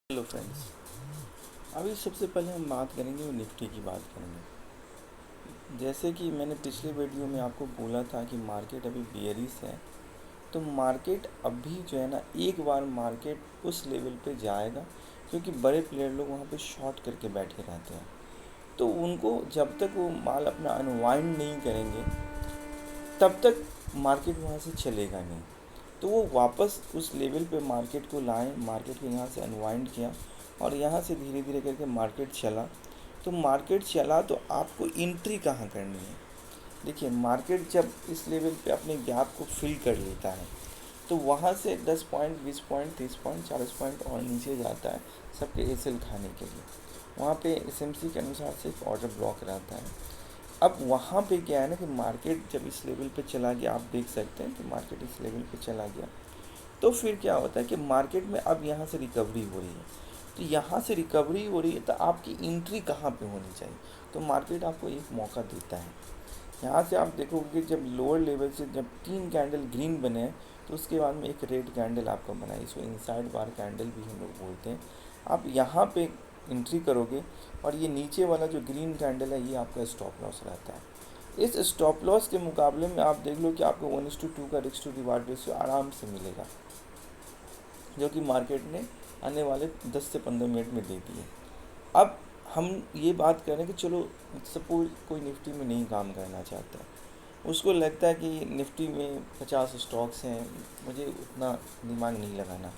Hello friends. अभी सबसे पहले हम बात करेंगे वो निफ्टी की बात करेंगे। जैसे कि मैंने पिछले वीडियो में आपको बोला था कि मार्केट अभी बेयरिश है। तो मार्केट अभी जो है ना, एक बार मार्केट उस लेवल पे जाएगा क्योंकि बड़े प्लेयर लोग वहाँ पे शॉर्ट करके बैठे रहते हैं। तो उनको जब तक वो माल अपना अनवाइंड नहीं करेंगे तब तक मार्केट वहाँ से चलेगा नहीं। तो वो वापस उस लेवल पे मार्केट को लाएं, मार्केट को यहाँ से अनवाइंड किया और यहाँ से धीरे धीरे करके मार्केट चला। तो मार्केट चला तो आपको एंट्री कहाँ करनी है। देखिए, मार्केट जब इस लेवल पे अपने गैप को फिल कर लेता है तो वहाँ से 10 पॉइंट, 20 पॉइंट, 30 पॉइंट, 40 पॉइंट और नीचे जाता है सबके एसएल खाने के लिए। वहाँ पे एसएमसी के अनुसार से एक ऑर्डर ब्लॉक रहता है। अब वहाँ पे क्या है ना कि मार्केट जब इस लेवल पे चला गया, आप देख सकते हैं कि मार्केट इस लेवल पे चला गया, तो फिर क्या होता है कि मार्केट में अब यहाँ से रिकवरी हो रही है। तो यहाँ से रिकवरी हो रही है तो आपकी एंट्री कहाँ पे होनी चाहिए। तो मार्केट आपको एक मौका देता है। यहाँ से आप देखोगे जब लोअर लेवल से जब 3 कैंडल ग्रीन बने हैं तो उसके बाद में एक रेड कैंडल आपको बनाई, इसको इनसाइड बार कैंडल भी हम लोग बोलते हैं। आप यहाँ पे एंट्री करोगे और ये नीचे वाला जो ग्रीन कैंडल है ये आपका स्टॉप लॉस रहता है। इस स्टॉप लॉस के मुकाबले में आप देख लो कि आपको 1:2 का रिस्क टू रिवार्ड रेशियो आराम से मिलेगा, जो कि मार्केट ने आने वाले 10 से 15 मिनट में दे दी है। अब हम ये बात करें कि चलो सपोज कोई निफ्टी में नहीं काम करना चाहता है, उसको लगता है कि निफ्टी में 50 स्टॉक्स हैं, मुझे उतना दिमाग नहीं लगाना,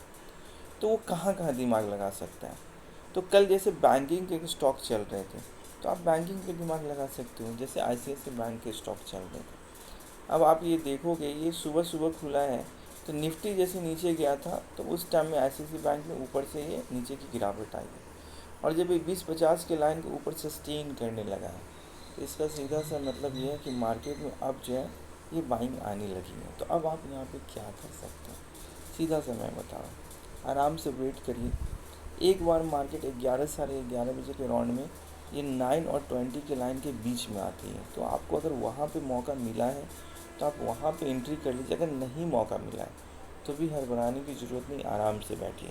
तो वो कहाँ कहाँ दिमाग लगा सकता है। तो कल जैसे बैंकिंग के स्टॉक चल रहे थे तो आप बैंकिंग पे दिमाग लगा सकते हो, जैसे आईसीआईसीआई बैंक के स्टॉक चल रहे थे। अब आप ये देखोगे ये सुबह सुबह खुला है तो निफ्टी जैसे नीचे गया था तो उस टाइम में आईसीआईसीआई बैंक में ऊपर से ये नीचे की गिरावट आई है और जब ये 20-50 के लाइन के ऊपर सस्टेन करने लगा है तो इसका सीधा सा मतलब ये है कि मार्केट में अब जो है ये बाइंग आने लगी है। तो अब आप यहाँ पे क्या कर सकते हैं, सीधा सा मैं बता रहा हूँ, आराम से वेट करिए। एक बार मार्केट 11, साढ़े 11 बजे के राउंड में ये 9 और 20 के लाइन के बीच में आती है, तो आपको अगर वहाँ पे मौका मिला है तो आप वहाँ पे एंट्री कर लीजिए। अगर नहीं मौका मिला है तो भी हड़बड़ाने की ज़रूरत नहीं, आराम से बैठिए।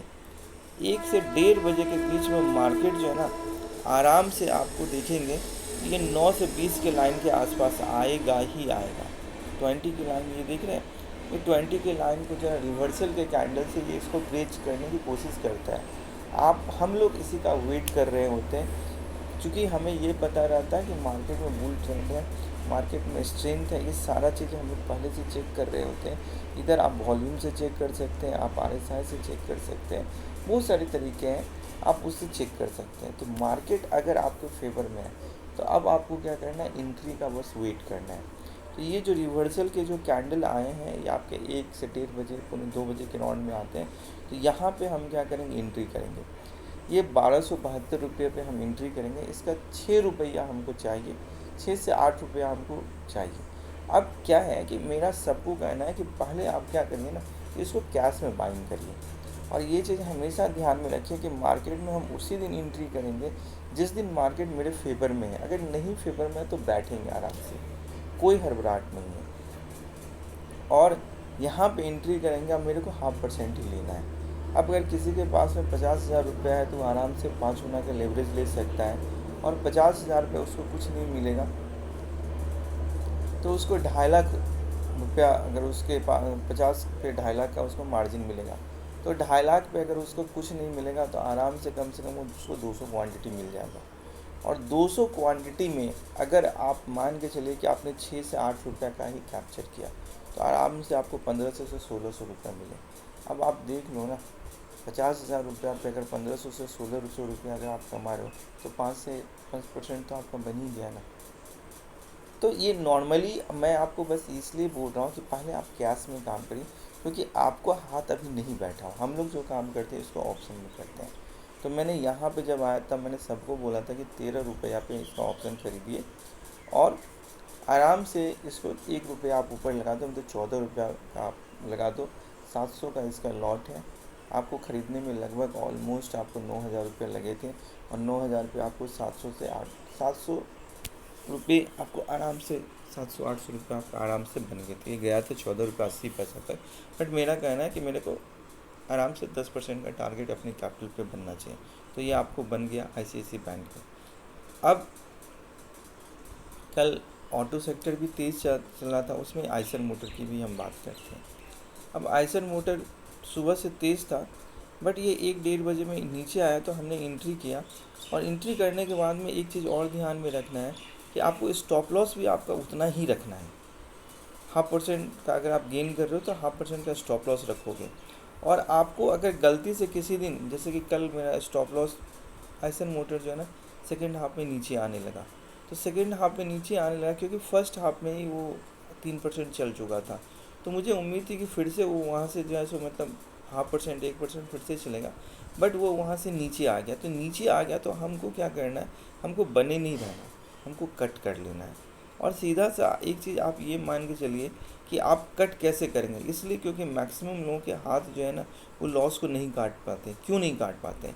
1 से 1:30 बजे के बीच में मार्केट जो है ना, आराम से आपको देखेंगे ये 9 से 20 के लाइन के आसपास आएगा ही आएगा। 20 की लाइन ये देख रहे हैं, ये 20 के लाइन को जो है रिवर्सल के कैंडल से ये इसको ब्रेच करने की कोशिश करता है। हम लोग इसी का वेट कर रहे होते हैं क्योंकि हमें ये पता रहता है कि मार्केट में बुल ट्रेंड है, मार्केट में स्ट्रेंथ है। ये सारा चीज़ हम लोग पहले से चेक कर रहे होते हैं। इधर आप वॉल्यूम से चेक कर सकते हैं, आप आरएसआई से चेक कर सकते हैं, बहुत सारे तरीके हैं, आप उससे चेक कर सकते हैं। तो मार्केट अगर आपके फेवर में है तो अब आपको क्या करना है, एंट्री का बस वेट करना है। तो ये जो रिवर्सल के जो कैंडल आए हैं ये आपके 1 से 1:30 बजे, 2 बजे के राउंड में आते हैं। तो यहाँ पे हम क्या करेंगे, एंट्री करेंगे। ये 1272 रुपये पे हम एंट्री करेंगे। इसका 6 रुपया हमको चाहिए, 6 से 8 रुपया हमको चाहिए। अब क्या है कि मेरा सबको कहना है कि पहले आप क्या करिए ना, कि इसको कैश में बाइंग करिए। और ये चीज़ हमेशा ध्यान में रखिए कि मार्केट में हम उसी दिन एंट्री करेंगे जिस दिन मार्केट मेरे फेवर में है। अगर नहीं फेवर में है तो बैठेंगे आराम से, कोई हड़बड़ाहट नहीं है। और यहाँ पे एंट्री करेंगे, अब मेरे को 0.5% ही लेना है। अब अगर किसी के पास में 50,000 रुपया है तो आराम से 5 गुना का लेवरेज ले सकता है। और 50,000 रुपये उसको कुछ नहीं मिलेगा तो उसको 2.5 लाख रुपया, अगर उसके पास 50 पे 2.5 लाख का उसको मार्जिन मिलेगा, तो 2.5 लाख पे अगर उसको कुछ नहीं मिलेगा तो आराम से कम उसको 200 क्वांटिटी मिल जाएगा। और 200 क्वांटिटी में अगर आप मान के चलिए कि आपने 6 से 8 रुपये का ही कैप्चर किया तो आराम से आपको 1500 से 1600 रुपये मिले। अब आप देख लो ना, 50,000 रुपया पे अगर 1500 से 1600 रुपया अगर आप कमा रहे हो तो 5% तो आपका बन ही गया ना। तो ये नॉर्मली मैं आपको बस इसलिए बोल रहा हूँ कि पहले आप कैश में काम करिए, क्योंकि आपको हाथ अभी नहीं बैठा हो। हम लोग जो काम करते हैं इसको ऑप्शन में करते हैं। तो मैंने यहाँ पे जब आया तब मैंने सबको बोला था कि 13 रुपया पे इसका ऑप्शन खरीदिए और आराम से इसको 1 रुपया आप ऊपर लगा दो, तो 14 रुपया का आप लगा दो। 700 का इसका लॉट है। आपको ख़रीदने में लगभग ऑलमोस्ट आपको 9,000 रुपये लगे थे और 9,000 रुपये आपको 700 से 700 रुपये आपको आराम से 700-800 रुपये आपका आराम से बन गए थे। ये गया था 14 रुपये 80 पैसा तक। बट मेरा कहना है कि मेरे को आराम से 10% का टारगेट अपने कैपिटल पे बनना चाहिए। तो ये आपको बन गया ICICI बैंक का। अब कल ऑटो सेक्टर भी तेज़ चला था, उसमें आइसर मोटर की भी हम बात करते हैं। अब आइसर मोटर सुबह से तेज़ था, बट ये 1-1:30 बजे में नीचे आया तो हमने एंट्री किया। और एंट्री करने के बाद में एक चीज़ और ध्यान में रखना है कि आपको स्टॉप लॉस भी आपका उतना ही रखना है। 0.5% का अगर आप गेन कर रहे हो तो 0.5% का स्टॉप लॉस रखोगे। और आपको अगर गलती से किसी दिन, जैसे कि कल मेरा स्टॉप लॉस आइसर मोटर जो है ना सेकेंड हाफ में नीचे आने लगा, तो सेकेंड हाफ में नीचे आने लगा क्योंकि फर्स्ट हाफ में ही वो 3% चल चुका था। तो मुझे उम्मीद थी कि फिर से वो वहाँ से जो है सो मतलब 0.5%, 1% फिर से चलेगा, बट वो वहाँ से नीचे आ गया। तो नीचे आ गया तो हमको क्या करना है, हमको बने नहीं रहना, हमको कट कर लेना है। और सीधा सा एक चीज़ आप ये मान के चलिए कि आप कट कैसे करेंगे, इसलिए क्योंकि मैक्सिमम लोगों के हाथ जो है ना वो लॉस को नहीं काट पाते। क्यों नहीं काट पाते?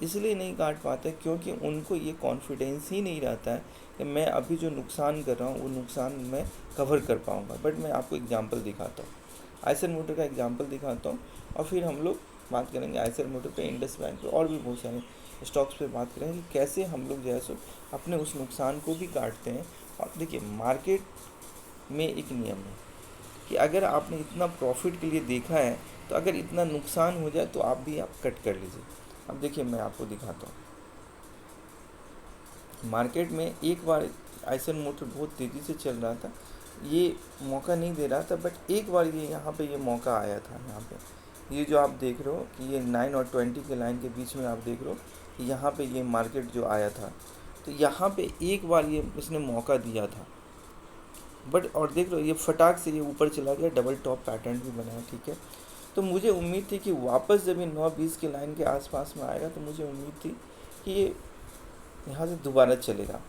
इसलिए नहीं काट पाते क्योंकि उनको ये कॉन्फिडेंस ही नहीं रहता है कि मैं अभी जो नुकसान कर रहा हूँ वो नुकसान मैं कवर कर पाऊँगा। बट मैं आपको एग्जांपल दिखाता हूँ, आइसर मोटर का एग्जांपल दिखाता हूँ, और फिर हम लोग बात करेंगे आइसर मोटर पे, इंडस बैंक पे, और भी बहुत सारे स्टॉक्स पे बात करेंगे कि कैसे हम लोग जो है सो अपने उस नुकसान को भी काटते हैं। और देखिए, मार्केट में एक नियम है कि अगर आपने इतना प्रॉफिट के लिए देखा है तो अगर इतना नुकसान हो जाए तो आप कट कर लीजिए। अब देखिए, मैं आपको दिखाता हूँ, मार्केट में एक बार आइसर मोटर बहुत तेज़ी से चल रहा था, ये मौका नहीं दे रहा था, बट एक बार ये यहाँ पे ये मौका आया था। यहाँ पे ये जो आप देख रहे हो कि ये 9 और 20 के लाइन के बीच में आप देख रहे हो कि यहाँ पे ये मार्केट जो आया था, तो यहाँ पे एक बार ये इसने मौका दिया था, बट और देख लो ये फटाक से ये ऊपर चला गया, डबल टॉप पैटर्न भी बनाया, ठीक है। तो मुझे उम्मीद थी कि वापस जब ये 9-20 के लाइन के आसपास में आएगा तो मुझे उम्मीद थी कि ये यहाँ से दोबारा चलेगा,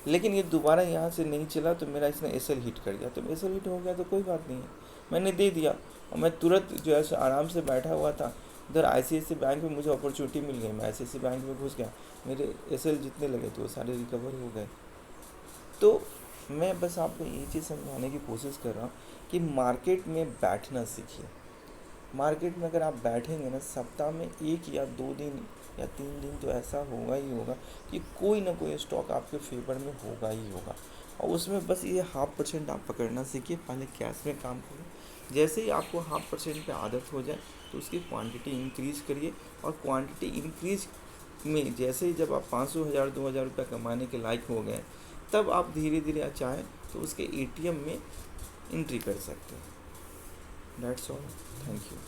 लेकिन ये दोबारा यहाँ से नहीं चला तो मेरा इसने एसएल हिट कर दिया। तो एसएल हिट हो गया तो कोई बात नहीं है, मैंने दे दिया और मैं तुरंत जो है आराम से बैठा हुआ था। इधर ICICI बैंक में मुझे अपॉर्चुनिटी मिल गई, मैं ICICI बैंक में घुस गया, मेरे एसएल जितने लगे थे वो सारे रिकवर हो गए। तो मैं बस आपको ये चीज़ समझाने की कोशिश कर रहा हूँ कि मार्केट में बैठना सीखिए। मार्केट में अगर आप बैठेंगे ना, सप्ताह में 1 या 2 दिन या 3 दिन तो ऐसा होगा ही होगा कि कोई ना कोई स्टॉक आपके फेवर में होगा ही होगा। और उसमें बस ये 0.5% आप पकड़ना सीखिए, पहले कैश में काम करें। जैसे ही आपको 0.5% पे आदत हो जाए तो उसकी क्वांटिटी इंक्रीज़ करिए। और क्वांटिटी इंक्रीज में जैसे ही जब आप 500, 1000, 2000 रुपये कमाने के लायक हो गए, तब आप धीरे धीरे चाहें तो उसके ATM में एंट्री कर सकते हैं। That's all, thank you.